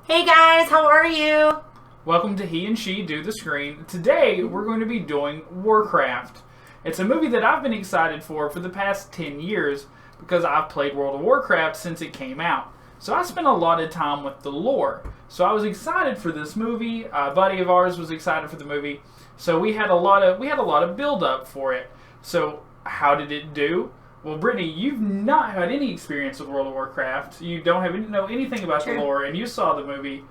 Hey guys, how are you? Welcome to He and She Do the Screen. Today we're going to be doing WarCraft. It's a movie that I've been excited for the past 10 years because I've played World of Warcraft since it came out. So I spent a lot of time with the lore. So I was excited for this movie. A buddy of ours was excited for the movie. So we had a lot of build up for it. So how did it do? Well, Brittany, you've not had any experience with World of Warcraft. You don't know anything about the lore, and you saw the movie.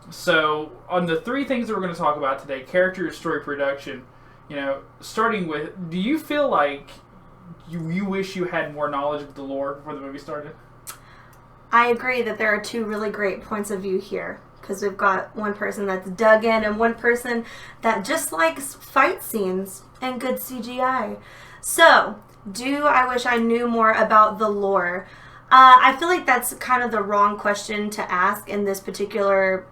So, on the three things that we're going to talk about today, character, story, production, starting with, do you feel like you wish you had more knowledge of the lore before the movie started? I agree that there are two really great points of view here. Because we've got one person that's dug in and one person that just likes fight scenes and good CGI. So, do I wish I knew more about the lore? I feel like that's kind of the wrong question to ask in this particular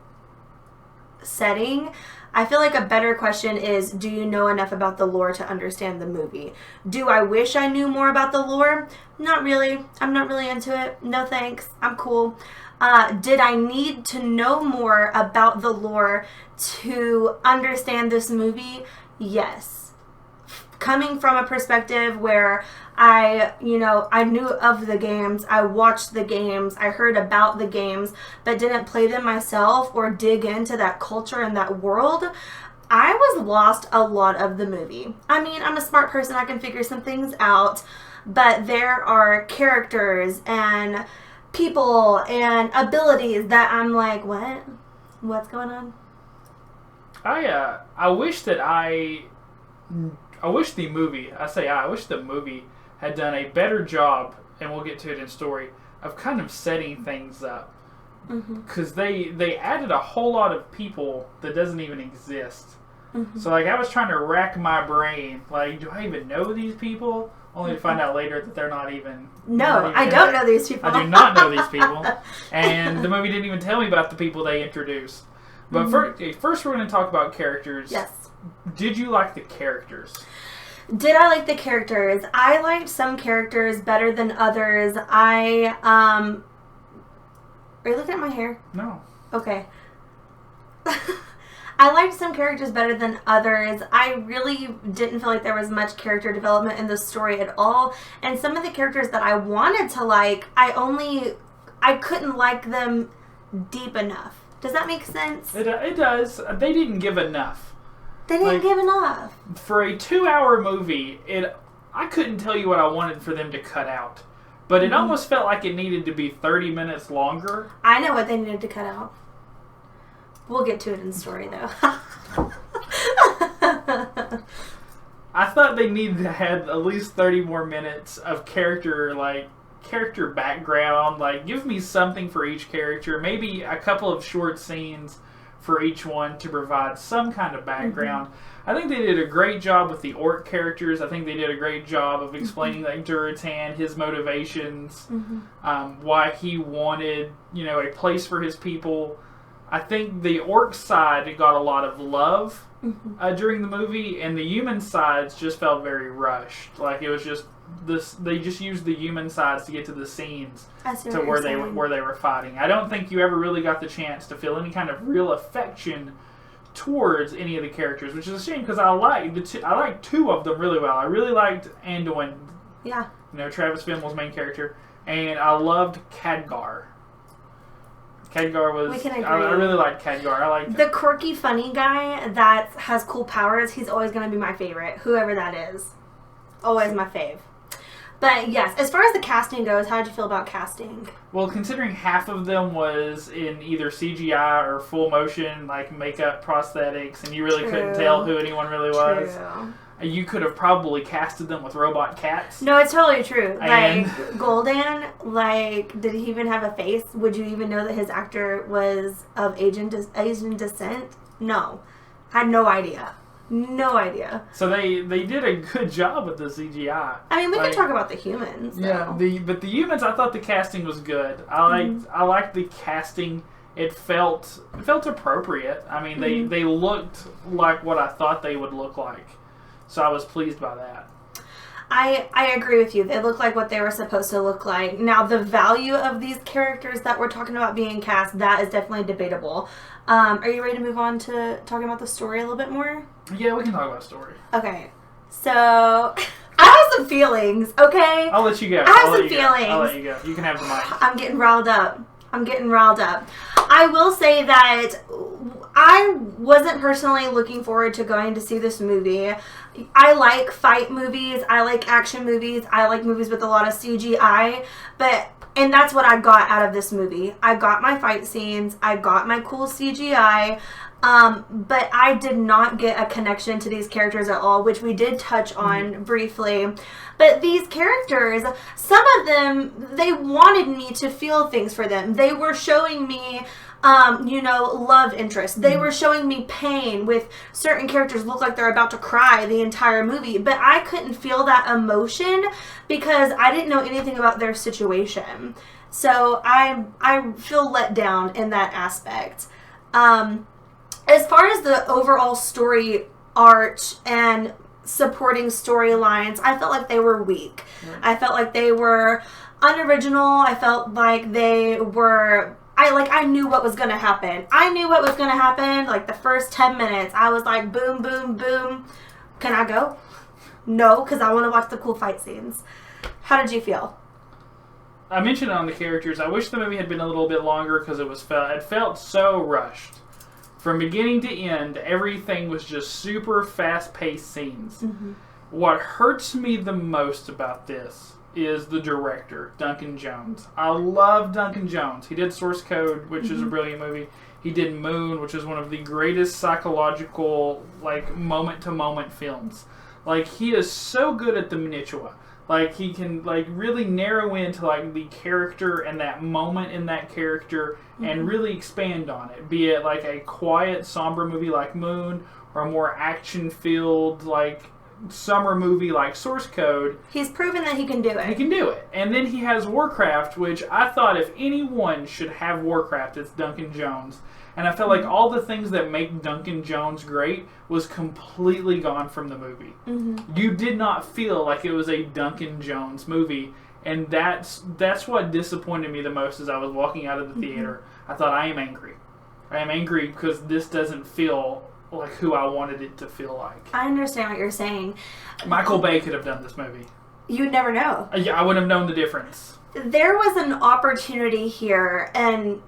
setting. I feel like a better question is, do you know enough about the lore to understand the movie? Do I wish I knew more about the lore? Not really. I'm not really into it. No thanks. I'm cool. Did I need to know more about the lore to understand this movie? Yes. Coming from a perspective where I knew of the games, I watched the games, I heard about the games, but didn't play them myself or dig into that culture and that world, I was lost a lot of the movie. I mean, I'm a smart person, I can figure some things out, but there are characters and people and abilities that I'm like, what? What's going on? I wish the movie had done a better job, and we'll get to it in story, of kind of setting things up. Because they added a whole lot of people that doesn't even exist. So, I was trying to rack my brain. Do I even know these people? Only to find out later that they're not even... No, I don't know these people. I do not know these people. And the movie didn't even tell me about the people they introduced. But first we're going to talk about characters. Yes. Did you like the characters? Did I like the characters? I liked some characters better than others. Are you looking at my hair? No. Okay. I liked some characters better than others. I really didn't feel like there was much character development in the story at all. And some of the characters that I wanted to like, I couldn't like them deep enough. Does that make sense? It does. They didn't give enough. They didn't give enough. For a 2-hour movie, I couldn't tell you what I wanted for them to cut out. But it almost felt like it needed to be 30 minutes longer. I know what they needed to cut out. We'll get to it in the story, though. I thought they needed to have at least 30 more minutes of character background. Give me something for each character. Maybe a couple of short scenes for each one to provide some kind of background. I think they did a great job with the orc characters. I think they did a great job of explaining Duratan, his motivations, why he wanted, a place for his people. I think the orc side got a lot of love during the movie, and the human sides just felt very rushed. It was just they just used the human sides to get to the scenes to where they were fighting. I don't think you ever really got the chance to feel any kind of real affection towards any of the characters, which is a shame because I liked two of them really well. I really liked Anduin. Yeah. Travis Fimmel's main character, and I loved Khadgar. Khadgar was... We can agree. I really liked Khadgar. I liked the quirky, funny guy that has cool powers. He's always going to be my favorite, whoever that is. Always my fave. But yes, as far as the casting goes, how did you feel about casting? Well, considering half of them was in either CGI or full motion, makeup, prosthetics, and you really couldn't tell who anyone really was. You could have probably casted them with robot cats. No, it's totally true. Gul'dan, did he even have a face? Would you even know that his actor was of Asian descent? No. Had no idea. No idea. So they did a good job with the CGI. I mean, we can talk about the humans. Yeah, but the humans, I thought the casting was good. I liked the casting. It felt appropriate. I mean, they looked like what I thought they would look like. So I was pleased by that. I agree with you. They look like what they were supposed to look like. Now, the value of these characters that we're talking about being cast, that is definitely debatable. Are you ready to move on to talking about the story a little bit more? Yeah, we can talk about story. Okay. So, I have some feelings, okay? I'll let you go. I have some feelings. I'll let you go. You can have the mic. I'm getting riled up. I will say that I wasn't personally looking forward to going to see this movie. I like fight movies. I like action movies. I like movies with a lot of CGI. And that's what I got out of this movie. I got my fight scenes. I got my cool CGI. But I did not get a connection to these characters at all, which we did touch on briefly. But these characters, some of them, they wanted me to feel things for them. They were showing me, love interest. They were showing me pain with certain characters look like they're about to cry the entire movie. But I couldn't feel that emotion because I didn't know anything about their situation. So I feel let down in that aspect. As far as the overall story arch and supporting storylines, I felt like they were weak. Right. I felt like they were unoriginal. I felt like they were... I knew what was going to happen. Like the first 10 minutes, I was like, boom, boom, boom. Can I go? No, because I want to watch the cool fight scenes. How did you feel? I mentioned it on the characters. I wish the movie had been a little bit longer because it felt so rushed. From beginning to end, everything was just super fast-paced scenes. Mm-hmm. What hurts me the most about this is the director, Duncan Jones. I love Duncan Jones. He did Source Code, which is a brilliant movie. He did Moon, which is one of the greatest psychological, moment-to-moment films. He is so good at the minutiae. He can, really narrow into, the character and that moment in that character and really expand on it. Be it, a quiet, somber movie like Moon or a more action-filled, summer movie like Source Code. He's proven that he can do it. He can do it. And then he has WarCraft, which I thought if anyone should have WarCraft, it's Duncan Jones. And I felt like all the things that make Duncan Jones great was completely gone from the movie. Mm-hmm. You did not feel like it was a Duncan Jones movie. And that's what disappointed me the most as I was walking out of the theater. I thought, I am angry. I am angry because this doesn't feel like who I wanted it to feel like. I understand what you're saying. Michael Bay could have done this movie. You'd never know. Yeah, I wouldn't have known the difference. There was an opportunity here, and...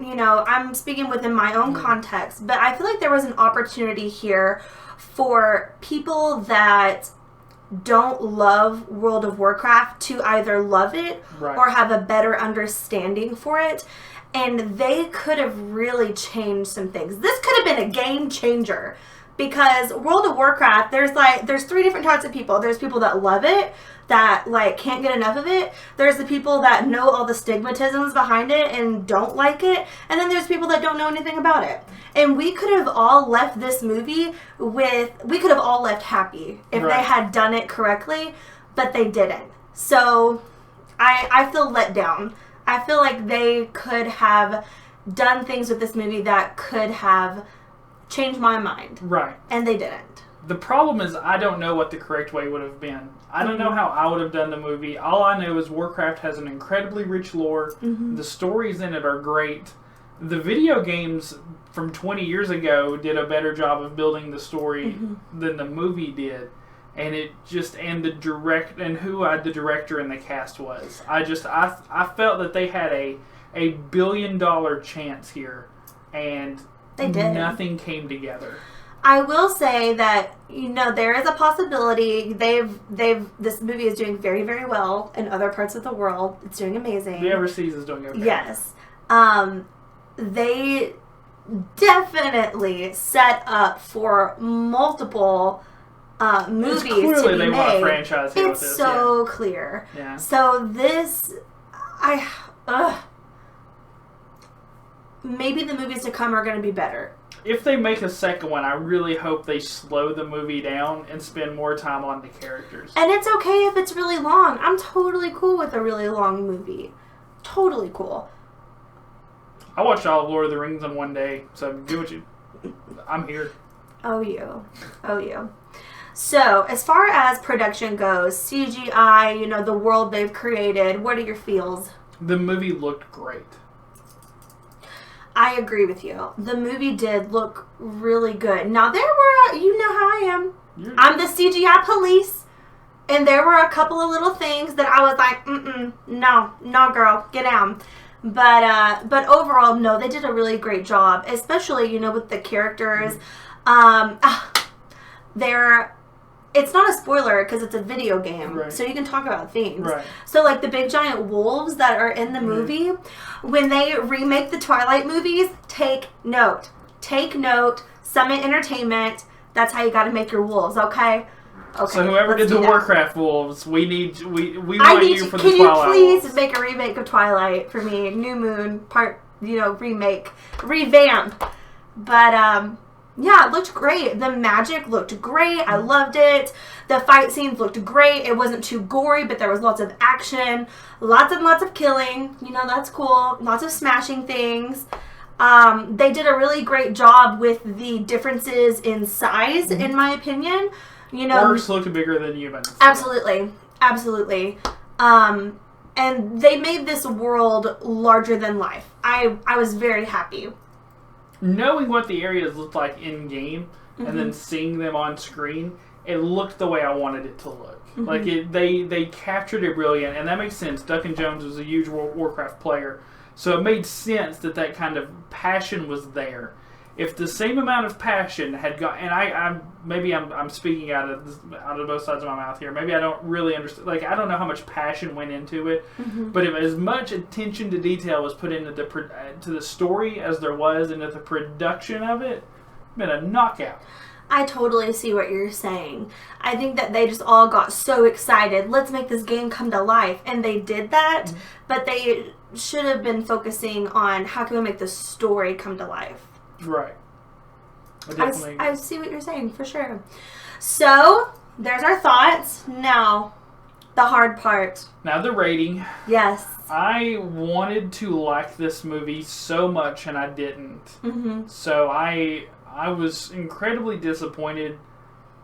I'm speaking within my own context, but I feel like there was an opportunity here for people that don't love World of Warcraft to either love it or have a better understanding for it, and they could have really changed some things. This could have been a game changer because World of Warcraft, there's three different types of people. There's people that love it, that can't get enough of it. There's the people that know all the stigmatisms behind it and don't like it, and then there's people that don't know anything about it. And we could have all left this movie we could have all left happy if they had done it correctly, but they didn't. So I feel let down. I feel like they could have done things with this movie that could have changed my mind. Right. And they didn't. The problem is I don't know what the correct way would have been. I don't know how I would have done the movie. All I know is Warcraft has an incredibly rich lore. Mm-hmm. The stories in it are great. The video games from 20 years ago did a better job of building the story than the movie did. And it just, and the the director and the cast was. I felt that they had a $1 billion chance here, and nothing came together. I will say that, there is a possibility this movie is doing very, very well in other parts of the world. It's doing amazing. The overseas is doing okay. Yes. They definitely set up for multiple movies to be made. It's clearly they want a franchise here with this. It's so clear. Yeah. So this, maybe the movies to come are going to be better. If they make a second one, I really hope they slow the movie down and spend more time on the characters. And it's okay if it's really long. I'm totally cool with a really long movie. Totally cool. I watched all of Lord of the Rings in one day, so do what you... I'm here. Oh, you. So, as far as production goes, CGI, the world they've created, what are your feels? The movie looked great. I agree with you. The movie did look really good. Now, there were, you know how I am. I'm the CGI police. And there were a couple of little things that I was like, no, girl, get down. But overall, no, they did a really great job, especially, with the characters. It's not a spoiler because it's a video game, right. So you can talk about things. Right. So, like the big giant wolves that are in the movie, when they remake the Twilight movies, take note. Take note. Summit Entertainment. That's how you got to make your wolves, okay? Okay. So whoever did the WarCraft wolves, we want you for the Twilight. Can you please make a remake of Twilight for me? New Moon part, remake, revamp. But yeah, it looked great. The magic looked great. I loved it. The fight scenes looked great. It wasn't too gory, but there was lots of action, lots and lots of killing. That's cool. Lots of smashing things. They did a really great job with the differences in size, in my opinion. Orcs looked bigger than humans. Absolutely. And they made this world larger than life. I was very happy. Knowing what the areas looked like in game and then seeing them on screen, it looked the way I wanted it to look. Like they captured it brilliant, and that makes sense. Duncan Jones was a huge Warcraft player, so it made sense that kind of passion was there. If the same amount of passion had got, and I'm speaking out of both sides of my mouth here. Maybe I don't really understand. Like, I don't know how much passion went into it, but if as much attention to detail was put into the story as there was into the production of it, been a knockout. I totally see what you're saying. I think that they just all got so excited. Let's make this game come to life, and they did that. But they should have been focusing on how can we make the story come to life. Right. I see what you're saying, for sure. So, there's our thoughts. Now, the hard part. Now, the rating. Yes. I wanted to like this movie so much, and I didn't. So, I was incredibly disappointed.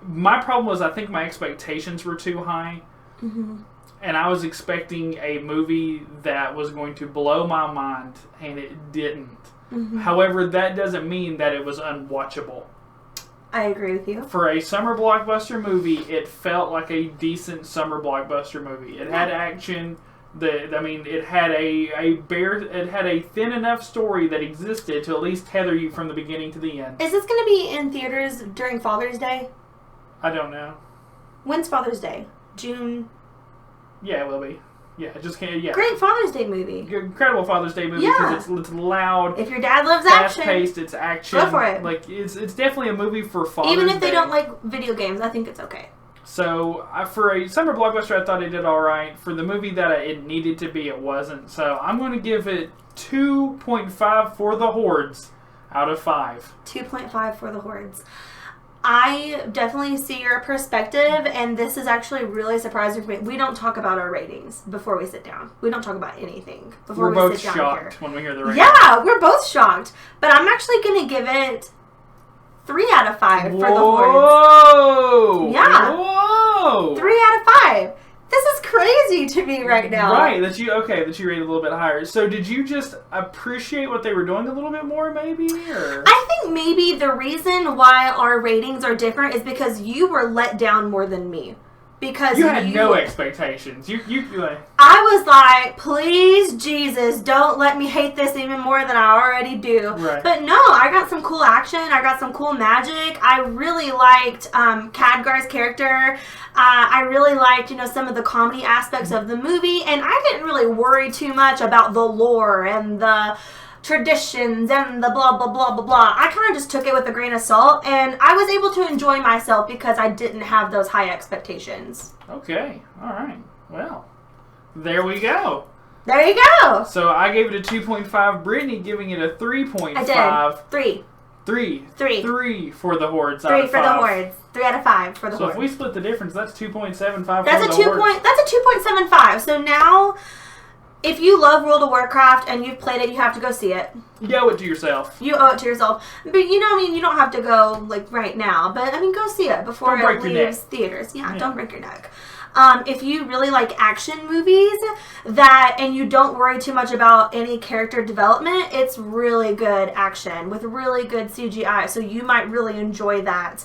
My problem was I think my expectations were too high. And I was expecting a movie that was going to blow my mind, and it didn't. However, that doesn't mean that it was unwatchable. I agree with you. For a summer blockbuster movie, it felt like a decent summer blockbuster movie. It had action. It had a thin enough story that existed to at least tether you from the beginning to the end. Is this going to be in theaters during Father's Day? I don't know. When's Father's Day? June? Yeah, it will be. Yeah, it just can't. Yeah. Great Father's Day movie. Incredible Father's Day movie because it's loud. If your dad loves action, fast-paced, it's action. Go for it. Like it's definitely a movie for Father's Day. Even if they don't like video games, I think it's okay. So for a summer blockbuster, I thought it did all right. For the movie that it needed to be, it wasn't. So I'm going to give it 2.5 for the Hordes out of 5. 2.5 for the Hordes. I definitely see your perspective, and this is actually really surprising for me. We don't talk about our ratings before we sit down. We don't talk about anything before we sit down here. We're both shocked when we hear the ratings. Yeah, we're both shocked. But I'm actually going to give it 3 out of 5 for the Hordes. Whoa! Yeah. Whoa! 3 out of 5. This is crazy to me right now. Right, that you rate a little bit higher. So did you just appreciate what they were doing a little bit more, maybe? Or? I think maybe the reason why our ratings are different is because you were let down more than me. Because you had no expectations. You I was like, please, Jesus, don't let me hate this even more than I already do. Right. But no, I got some cool action. I got some cool magic. I really liked Khadgar's character. I really liked, some of the comedy aspects of the movie. And I didn't really worry too much about the lore and the traditions and the blah, blah, blah, blah, blah. I kind of just took it with a grain of salt, and I was able to enjoy myself because I didn't have those high expectations. Okay. All right. Well, there we go. There you go. So I gave it a 2.5. Brittany giving it a 3.5. I did. 3. 3 for the Hordes. 3 for the Hordes. 3 out of 5 for the Hordes. So if we split the difference, that's 2.75. That's a 2.75. So now If you love World of Warcraft and you've played it, you have to go see it. You owe it to yourself. You owe it to yourself. But you know, I mean, you don't have to go like right now. But I mean, go see it before it leaves theaters. Yeah, don't break your neck. If you really like action movies and you don't worry too much about any character development, it's really good action with really good CGI. So you might really enjoy that.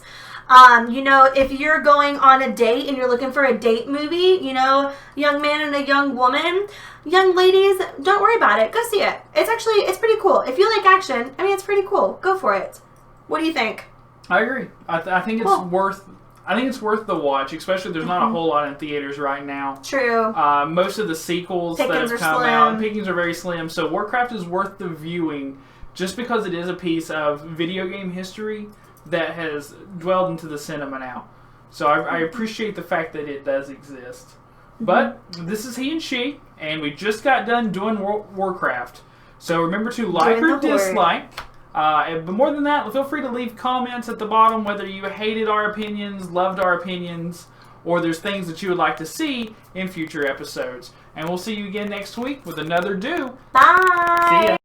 You know, if you're going on a date and you're looking for a date movie, you know, young man and a young woman, young ladies, don't worry about it. Go see it. It's pretty cool. If you like action, I mean, it's pretty cool. Go for it. What do you think? I agree. I think it's worth. I think it's worth the watch, especially there's not a whole lot in theaters right now. True. Most of the sequels that have come out, pickings are very slim. So Warcraft is worth the viewing just because it is a piece of video game history that has dwelled into the cinema now. So I appreciate the fact that it does exist. But this is he and she, and we just got done doing Warcraft. So remember to like or dislike. But more than that, feel free to leave comments at the bottom whether you hated our opinions, loved our opinions, or there's things that you would like to see in future episodes. And we'll see you again next week with another do. Bye! See ya!